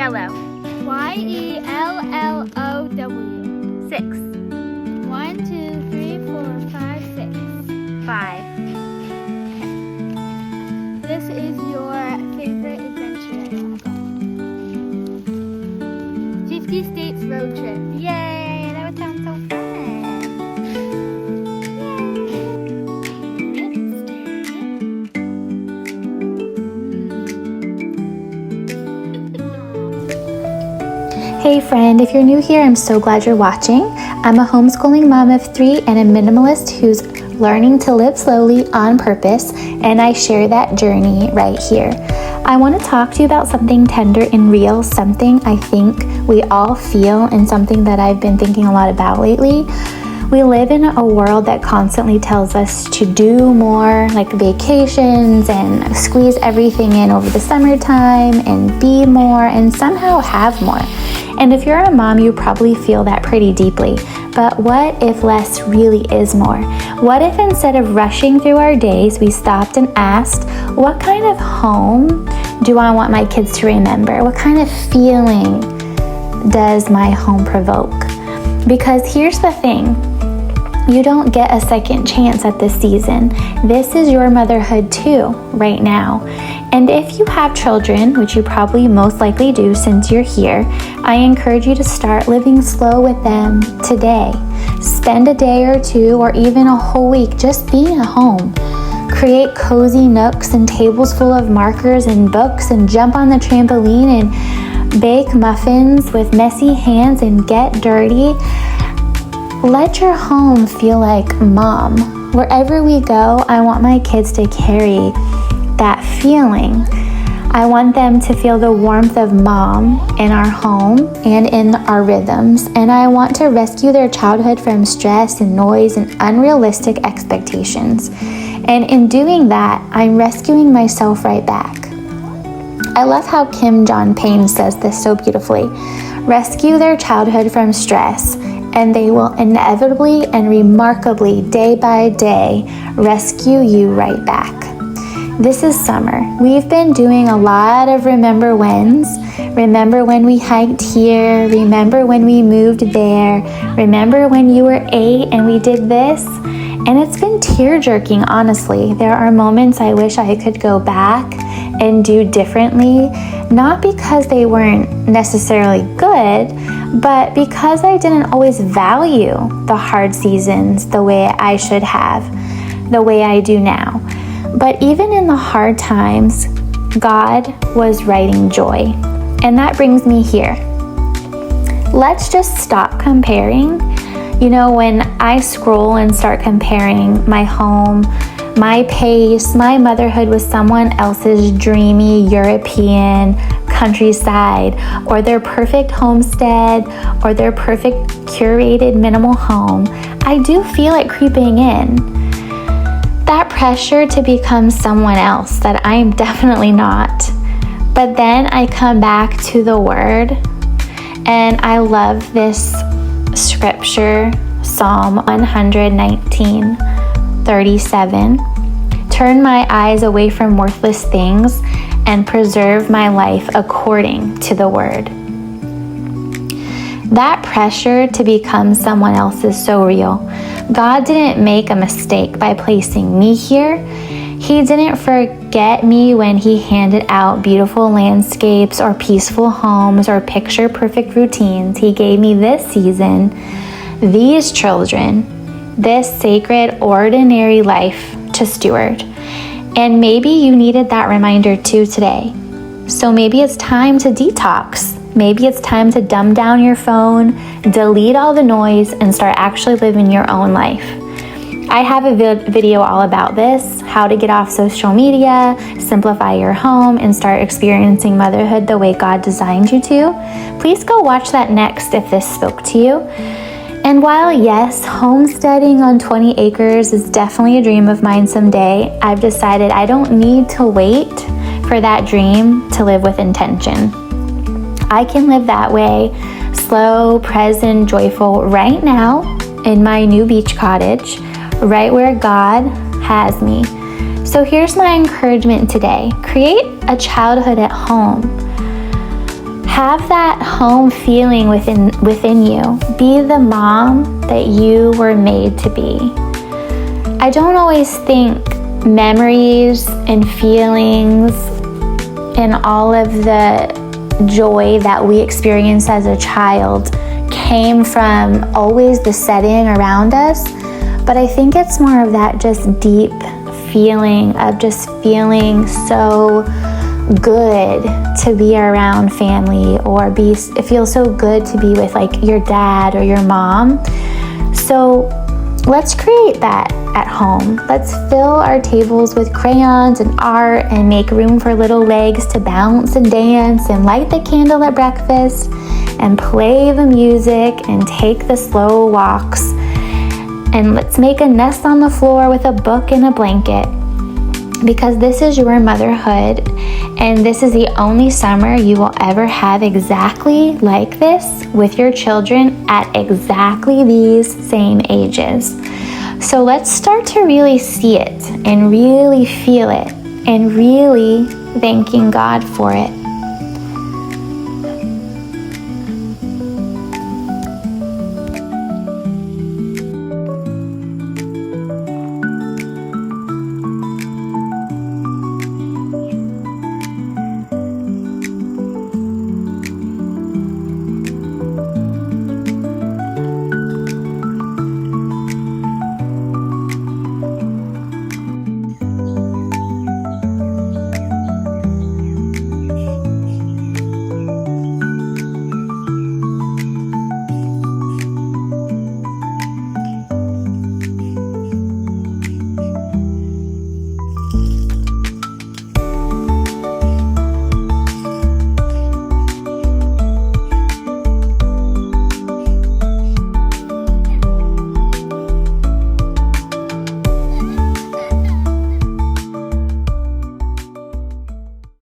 Yellow. YELLOW. 6. 1, 2, 3, 4, 5, 6. 5. This is your favorite adventure that you want to go on. 50 states road trip. Yay! That would sound so fun. Hey friend, if you're new here, I'm so glad you're watching. I'm a homeschooling mom of 3 and a minimalist who's learning to live slowly on purpose, and I share that journey right here. I want to talk to you about something tender and real, something I think we all feel and something that I've been thinking a lot about lately. We live in a world that constantly tells us to do more, like vacations and squeeze everything in over the summertime and be more and somehow have more. And if you're a mom, you probably feel that pretty deeply. But what if less really is more? What if instead of rushing through our days, we stopped and asked, what kind of home do I want my kids to remember? What kind of feeling does my home provoke? Because here's the thing. You don't get a second chance at this season. This is your motherhood too, right now. And if you have children, which you probably most likely do since you're here, I encourage you to start living slow with them today. Spend a day or two or even a whole week just being at home. Create cozy nooks and tables full of markers and books and jump on the trampoline and bake muffins with messy hands and get dirty. Let your home feel like mom. Wherever we go, I want my kids to carry that feeling. I want them to feel the warmth of mom in our home and in our rhythms. And I want to rescue their childhood from stress and noise and unrealistic expectations. And in doing that, I'm rescuing myself right back. I love how Kim John Payne says this so beautifully. Rescue their childhood from stress, and they will inevitably and remarkably, day by day, rescue you right back. This is summer. We've been doing a lot of remember whens. Remember when we hiked here. Remember when we moved there. Remember when you were 8 and we did this. And it's been tear-jerking, honestly. There are moments I wish I could go back and do differently, not because they weren't necessarily good, but because I didn't always value the hard seasons the way I should have, the way I do now. But even in the hard times, God was writing joy. And that brings me here. Let's just stop comparing. You know, when I scroll and start comparing my home, my pace, my motherhood with someone else's dreamy European countryside, or their perfect homestead, or their perfect curated minimal home, I do feel it creeping in. That pressure to become someone else that I am definitely not. But then I come back to the Word, and I love this scripture, Psalm 119:37. Turn my eyes away from worthless things and preserve my life according to the Word. That pressure to become someone else is so real. God didn't make a mistake by placing me here. He didn't forget me when He handed out beautiful landscapes or peaceful homes or picture-perfect routines. He gave me this season, these children, this sacred, ordinary life to steward. And maybe you needed that reminder too today. So maybe it's time to detox. Maybe it's time to dumb down your phone, delete all the noise, and start actually living your own life. I have a video all about this, how to get off social media, simplify your home, and start experiencing motherhood the way God designed you to. Please go watch that next if this spoke to you. And while yes, homesteading on 20 acres is definitely a dream of mine someday, I've decided I don't need to wait for that dream to live with intention. I can live that way, slow, present, joyful, right now in my new beach cottage, right where God has me. So here's my encouragement today. Create a childhood at home. Have that home feeling within you. Be the mom that you were made to be. I don't always think memories and feelings and all of the joy that we experience as a child came from always the setting around us, but I think it's more of that just deep feeling of just feeling so good to be around family, or it feels so good to be with like your dad or your mom. So let's create that at home. Let's fill our tables with crayons and art and make room for little legs to bounce and dance, and light the candle at breakfast and play the music and take the slow walks. And let's make a nest on the floor with a book and a blanket, because this is your motherhood, and this is the only summer you will ever have exactly like this with your children at exactly these same ages. So let's start to really see it and really feel it and really thanking God for it.